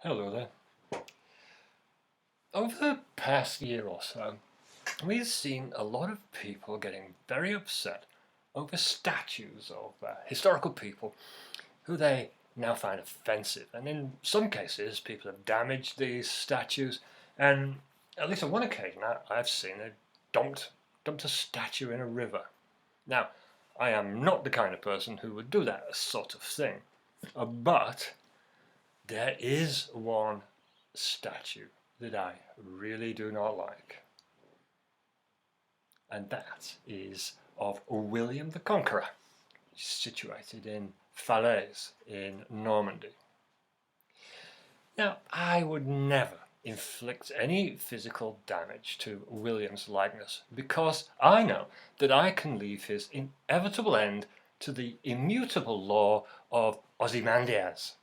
Hello there. Over the past year or so, we've seen a lot of people getting very upset over statues of historical people who they now find offensive. And in some cases, people have damaged these statues. And at least on one occasion, I've seen they dumped a statue in a river. Now, I am not the kind of person who would do that sort of thing. But there is one statue that I really do not like, and that is of William the Conqueror, situated in Falaise in Normandy. Now, I would never inflict any physical damage to William's likeness, because I know that I can leave his inevitable end to the immutable law of Ozymandias,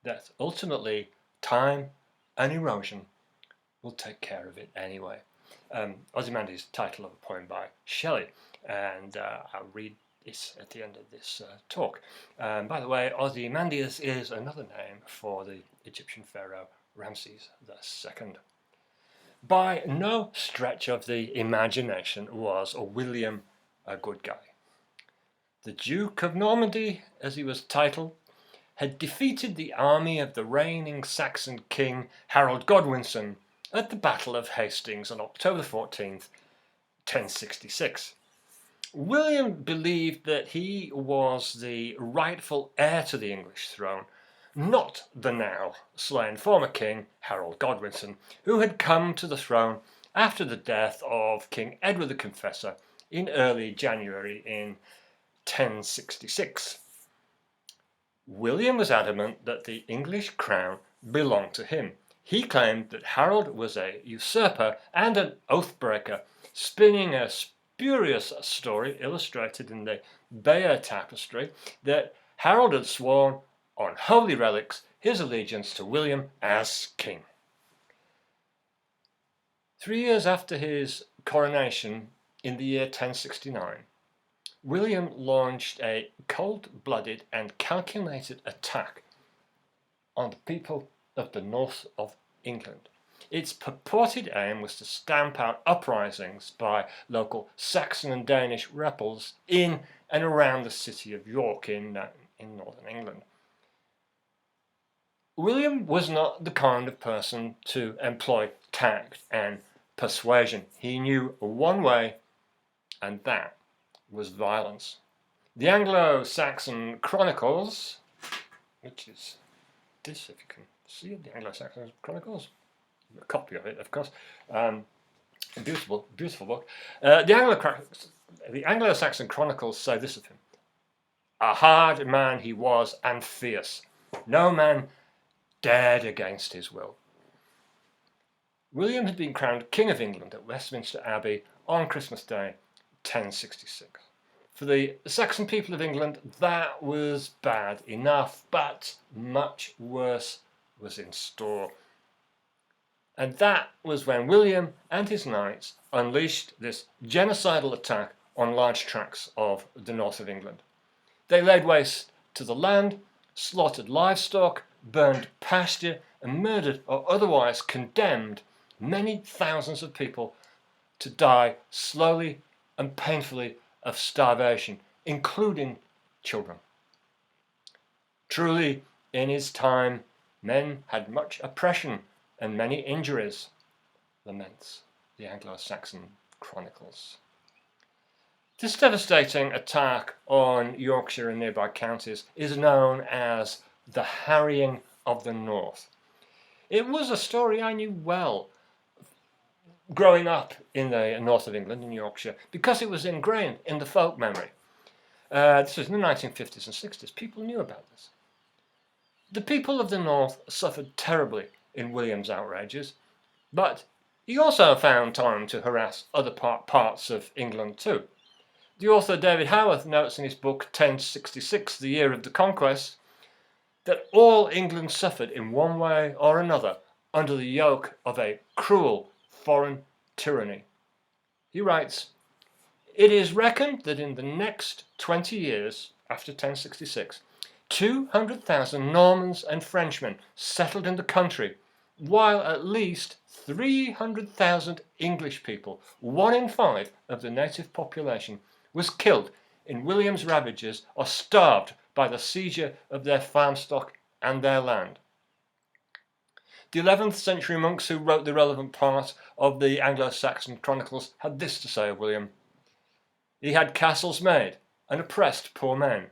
that ultimately time and erosion will take care of it anyway. Ozymandias' title of a poem by Shelley, and I'll read this at the end of this talk. By the way, Ozymandias is another name for the Egyptian pharaoh Ramses II. By no stretch of the imagination was William a good guy. The Duke of Normandy, as he was titled, had defeated the army of the reigning Saxon king Harold Godwinson at the Battle of Hastings on October 14th, 1066. William believed that he was the rightful heir to the English throne, not the now slain former king Harold Godwinson, who had come to the throne after the death of King Edward the Confessor in early January in 1066. William was adamant that the English crown belonged to him. He claimed that Harold was a usurper and an oath-breaker, spinning a spurious story illustrated in the Bayeux tapestry that Harold had sworn on holy relics his allegiance to William as king. 3 years after his coronation in the year 1069, William launched a cold-blooded and calculated attack on the people of the north of England. Its purported aim was to stamp out uprisings by local Saxon and Danish rebels in and around the city of York in northern England. William was not the kind of person to employ tact and persuasion. He knew one way, and that was violence. The Anglo Saxon Chronicles, which is this, if you can see it, the Anglo Saxon Chronicles, a copy of it, of course, beautiful book. The Anglo Saxon Chronicles say this of him: a hard man he was and fierce. No man dared against his will. William had been crowned King of England at Westminster Abbey on Christmas Day, 1066. For the Saxon people of England, that was bad enough, but much worse was in store. And that was when William and his knights unleashed this genocidal attack on large tracts of the north of England. They laid waste to the land, slaughtered livestock, burned pasture, and murdered or otherwise condemned many thousands of people to die slowly and painfully of starvation, including children. Truly, in his time, men had much oppression and many injuries, laments the Anglo-Saxon Chronicles. This devastating attack on Yorkshire and nearby counties is known as the Harrying of the North. It was a story I knew well growing up in the north of England, in Yorkshire, because it was ingrained in the folk memory. This was in the 1950s and 60s. People knew about this. The people of the north suffered terribly in William's outrages, but he also found time to harass other parts of England too. The author David Howarth notes in his book 1066, The Year of the Conquest, that all England suffered in one way or another under the yoke of a cruel foreign tyranny. He writes, "It is reckoned that in the next 20 years, after 1066, 200,000 Normans and Frenchmen settled in the country, while at least 300,000 English people, 1 in 5 of the native population, was killed in William's ravages or starved by the seizure of their farm stock and their land. The 11th century monks who wrote the relevant part of the Anglo Saxon Chronicles had this to say of William: "He had castles made and oppressed poor men.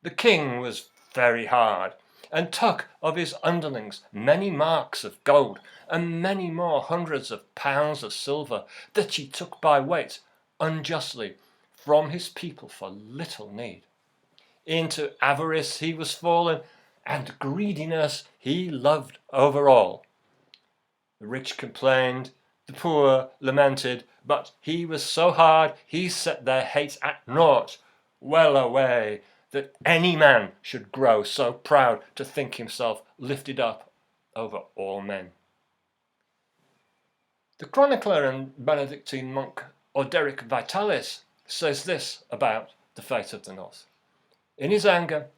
The king was very hard, and took of his underlings many marks of gold, and many more hundreds of pounds of silver, that he took by weight unjustly from his people for little need. Into avarice he was fallen, and greediness he loved over all. The rich complained, the poor lamented, but he was so hard he set their hate at naught. Well away that any man should grow so proud to think himself lifted up over all men." The chronicler and Benedictine monk Orderic Vitalis says this about the fate of the North: "In his anger,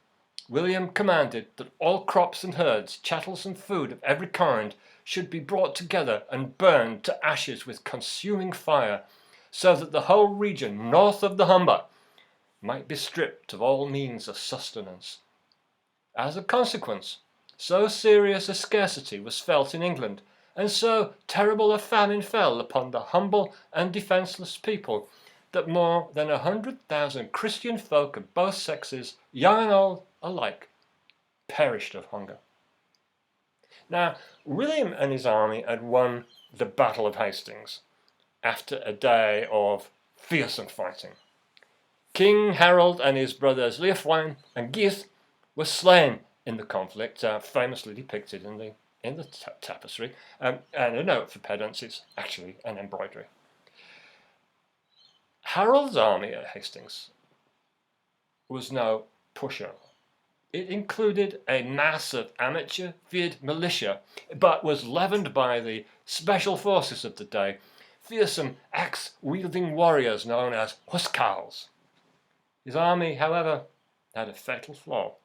William commanded that all crops and herds, chattels and food of every kind should be brought together and burned to ashes with consuming fire, so that the whole region north of the Humber might be stripped of all means of sustenance. As a consequence, so serious a scarcity was felt in England, and so terrible a famine fell upon the humble and defenceless people, that more than 100,000 Christian folk of both sexes, young and old alike, perished of hunger." Now, William and his army had won the Battle of Hastings after a day of fearsome fighting. King Harold and his brothers Leofwine and Guise were slain in the conflict, famously depicted in the tapestry. And a note for pedants, it's actually an embroidery. Harold's army at Hastings was no pushover. It included a mass of amateur-feared militia, but was leavened by the special forces of the day, fearsome axe-wielding warriors known as huscarls. His army, however, had a fatal flaw.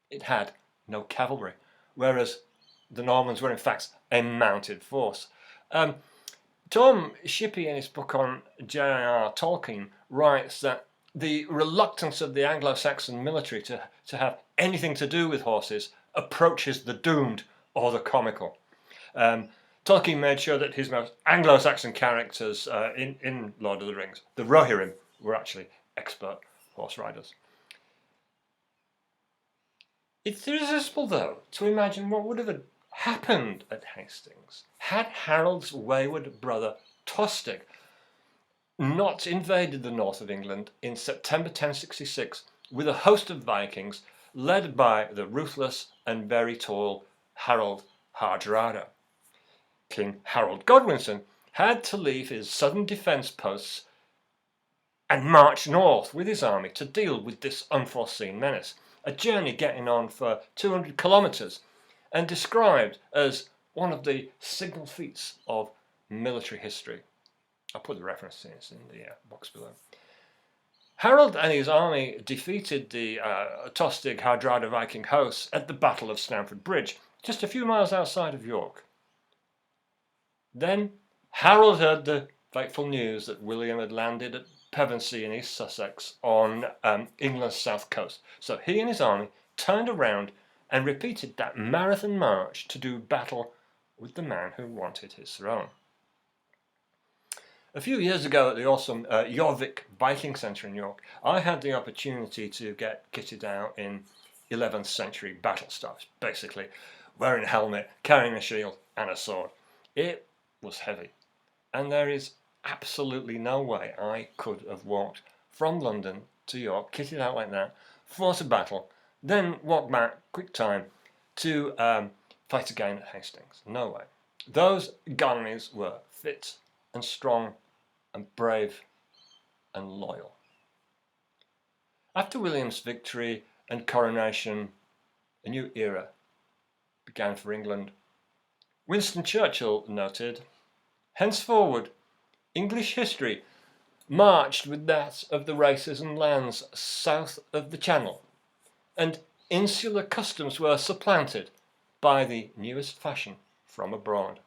It had no cavalry, whereas the Normans were in fact a mounted force. Tom Shippey, in his book on J.R.R. Tolkien, writes that the reluctance of the Anglo-Saxon military to have anything to do with horses approaches the doomed or the comical. Tolkien made sure that his most Anglo-Saxon characters in Lord of the Rings, the Rohirrim, were actually expert horse riders. It's irresistible, though, to imagine what would have happened at Hastings had Harold's wayward brother Tostig not invaded the north of England in September 1066 with a host of Vikings led by the ruthless and very tall Harold Hardrada. King Harold Godwinson had to leave his southern defence posts and march north with his army to deal with this unforeseen menace, a journey getting on for 200 kilometres and described as one of the signal feats of military history. I'll put the references in the box below. Harold and his army defeated the Tostig Hardrada Viking hosts at the Battle of Stamford Bridge, just a few miles outside of York. Then Harold heard the fateful news that William had landed at Pevensey in East Sussex on England's south coast. So he and his army turned around and repeated that marathon march to do battle with the man who wanted his throne. A few years ago at the awesome Jorvik Viking Centre in York, I had the opportunity to get kitted out in 11th century battle stuff, basically wearing a helmet, carrying a shield and a sword. It was heavy, and there is absolutely no way I could have walked from London to York, kitted out like that, fought a battle, then walked back, quick time, to fight again at Hastings. No way. Those Garneys were fit and strong and brave and loyal. After William's victory and coronation, a new era began for England. Winston Churchill noted, "Henceforward, English history marched with that of the races and lands south of the Channel, and insular customs were supplanted by the newest fashion from abroad.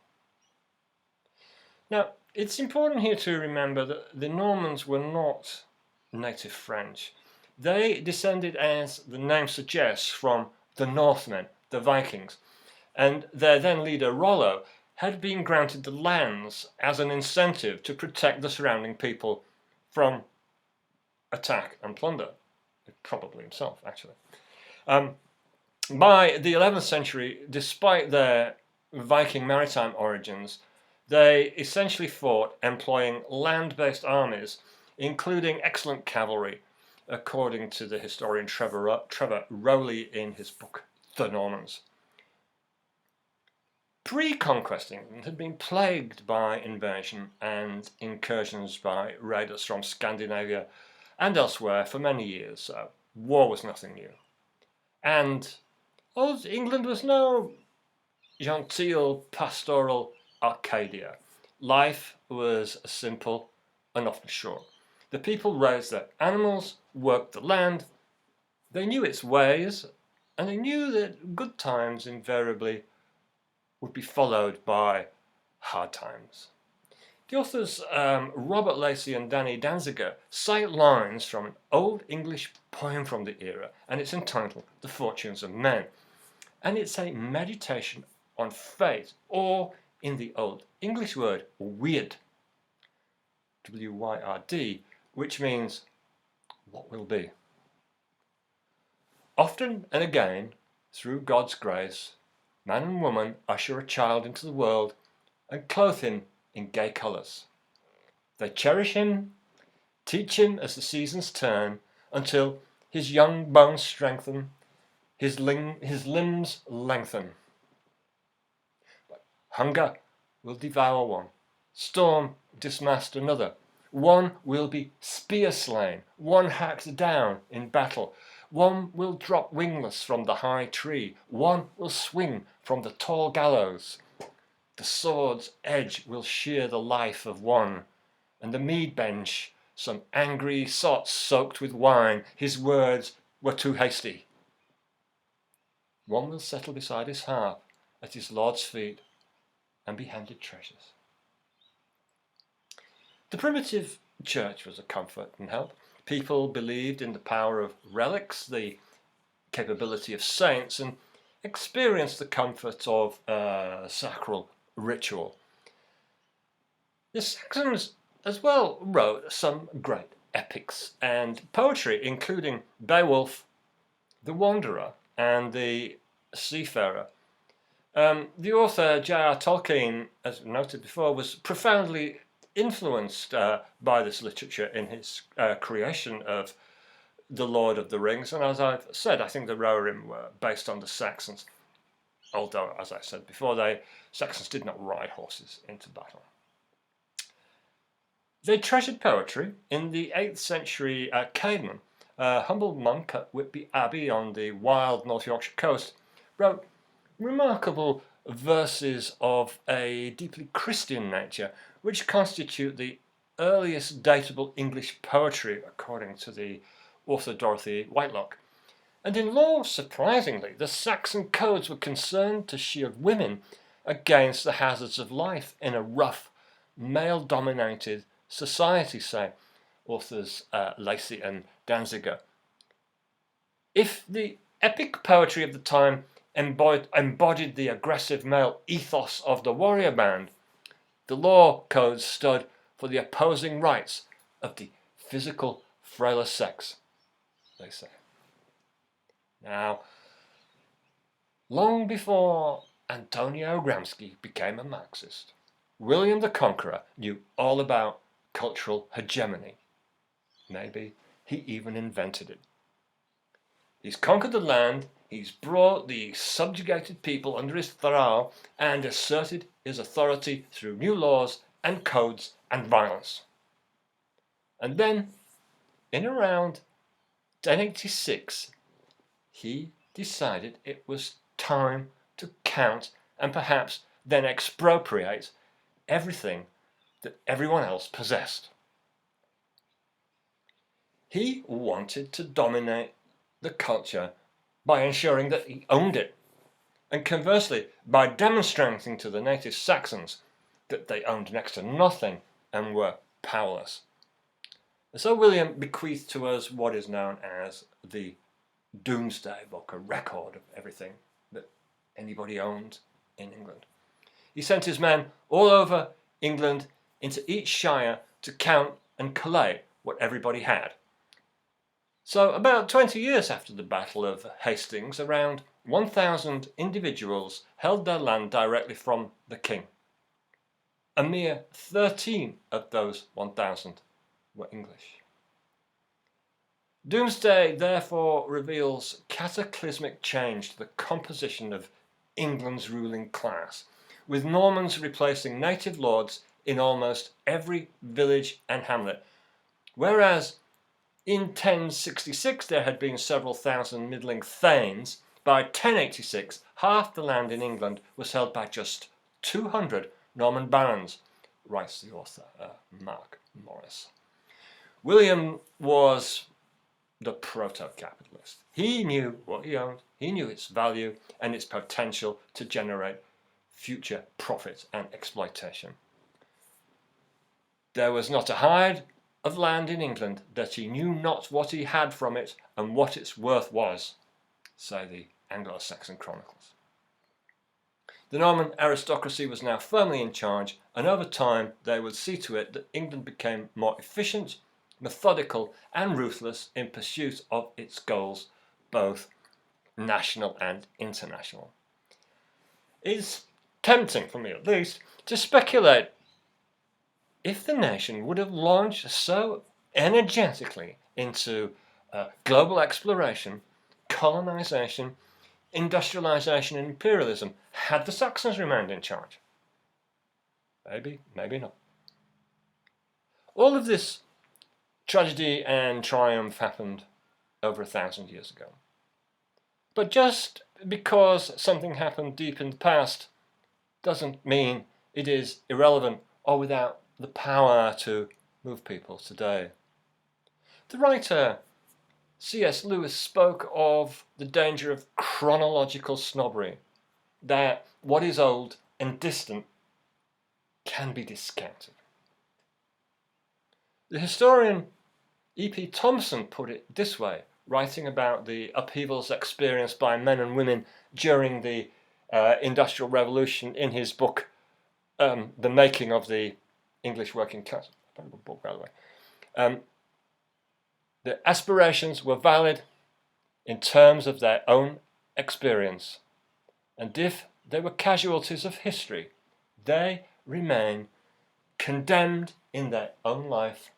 Now, it's important here to remember that the Normans were not native French. They descended, as the name suggests, from the Northmen, the Vikings, and their then leader Rollo had been granted the lands as an incentive to protect the surrounding people from attack and plunder. Probably himself, actually. By the 11th century, despite their Viking maritime origins, they essentially fought employing land-based armies, including excellent cavalry, according to the historian Trevor Rowley in his book The Normans. Pre-conquest England had been plagued by invasion and incursions by raiders from Scandinavia and elsewhere for many years, so war was nothing new. And England was no genteel pastoral Arcadia. Life was simple and often short. The people raised their animals, worked the land, they knew its ways, and they knew that good times invariably would be followed by hard times. The authors Robert Lacey and Danny Danziger cite lines from an old English poem from the era, and it's entitled The Fortunes of Men. And it's a meditation on fate, or in the old English word weird, W-Y-R-D, which means what will be. Often and again, through God's grace, man and woman usher a child into the world and clothe him in gay colours. They cherish him, teach him as the seasons turn, until his young bones strengthen, his limbs lengthen. But hunger will devour one, storm dismast another. One will be spear slain, one hacked down in battle. One will drop wingless from the high tree, one will swing from the tall gallows. The sword's edge will shear the life of one, and the mead bench some angry sot soaked with wine. His words were too hasty. One will settle beside his harp at his lord's feet and be handed treasures. The primitive church was a comfort and help. People believed in the power of relics, the capability of saints, and experienced the comfort of sacral ritual. The Saxons as well wrote some great epics and poetry, including Beowulf, The Wanderer, and The Seafarer. The author J.R. Tolkien, as noted before, was profoundly influenced by this literature in his creation of The Lord of the Rings, and as I've said, I think the Rohirrim were based on the Saxons, although, as I said before, Saxons did not ride horses into battle. They treasured poetry. In the 8th century, Caedmon, a humble monk at Whitby Abbey on the wild North Yorkshire coast, wrote remarkable verses of a deeply Christian nature, which constitute the earliest datable English poetry, according to the author Dorothy Whitelock. And in law, surprisingly, the Saxon codes were concerned to shield women against the hazards of life in a rough, male-dominated society, say authors Lacey and Danziger. If the epic poetry of the time embodied the aggressive male ethos of the warrior band, the law codes stood for the opposing rights of the physical, frailer sex, they say. Now, long before Antonio Gramsci became a Marxist, William the Conqueror knew all about cultural hegemony. Maybe he even invented it. He's conquered the land, he's brought the subjugated people under his thrall and asserted his authority through new laws and codes and violence. And then, in around 1086, he decided it was time to count and perhaps then expropriate everything that everyone else possessed. He wanted to dominate the culture by ensuring that he owned it, and conversely by demonstrating to the native Saxons that they owned next to nothing and were powerless. And so William bequeathed to us what is known as the Domesday Book, a record of everything that anybody owned in England. He sent his men all over England into each shire to count and collate what everybody had. So about 20 years after the Battle of Hastings, around 1,000 individuals held their land directly from the king. A mere 13 of those 1,000 were English. Domesday therefore reveals cataclysmic change to the composition of England's ruling class, with Normans replacing native lords in almost every village and hamlet, whereas in 1066 there had been several thousand middling thanes. By 1086 half the land in England was held by just 200 Norman barons, writes the author Marc. William was the proto-capitalist. He knew what he owned, he knew its value and its potential to generate future profit and exploitation. There was not a hide of land in England that he knew not what he had from it and what its worth was, say the Anglo Saxon Chronicles. The Norman aristocracy was now firmly in charge, and over time they would see to it that England became more efficient, methodical and ruthless in pursuit of its goals, both national and international. It's tempting, for me at least, to speculate if the nation would have launched so energetically into global exploration, colonization, industrialization and imperialism had the Saxons remained in charge. Maybe, maybe not. All of this tragedy and triumph happened over 1,000 years ago. But just because something happened deep in the past doesn't mean it is irrelevant or without the power to move people today. The writer C.S. Lewis spoke of the danger of chronological snobbery, that what is old and distant can be discounted. The historian E.P. Thompson put it this way, writing about the upheavals experienced by men and women during the Industrial Revolution in his book, The Making of the English Working Class. Very good book, by the way. The aspirations were valid in terms of their own experience, and if they were casualties of history, they remain condemned in their own life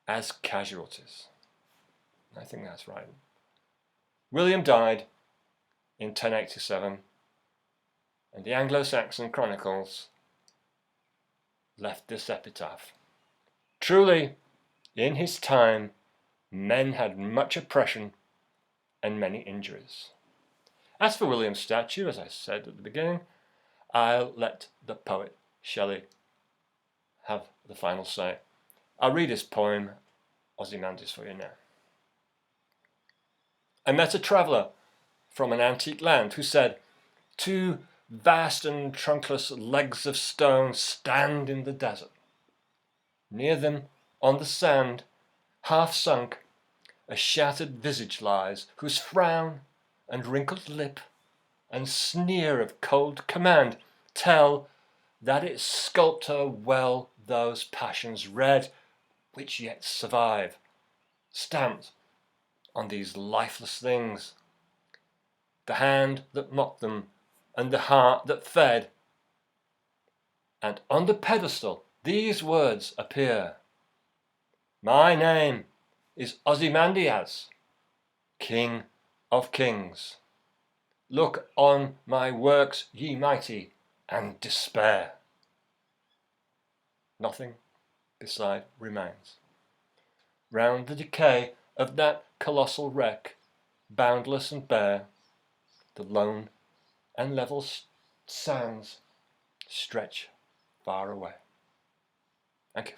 as casualties. I think that's right. William died in 1087, and the Anglo Saxon Chronicles left this epitaph. Truly, in his time, men had much oppression and many injuries. As for William's statue, as I said at the beginning, I'll let the poet Shelley have the final say. I'll read his poem, Ozymandias, for you now. I met a traveller from an antique land who said, "Two vast and trunkless legs of stone stand in the desert. Near them, on the sand, half sunk, a shattered visage lies, whose frown and wrinkled lip and sneer of cold command tell that its sculptor well those passions read which yet survive, stamped on these lifeless things. The hand that mocked them and the heart that fed. And on the pedestal these words appear: My name is Ozymandias, King of Kings. Look on my works, ye mighty, and despair. Nothing beside remains. Round the decay of that colossal wreck, boundless and bare, the lone and level sands stretch far away. Thank you.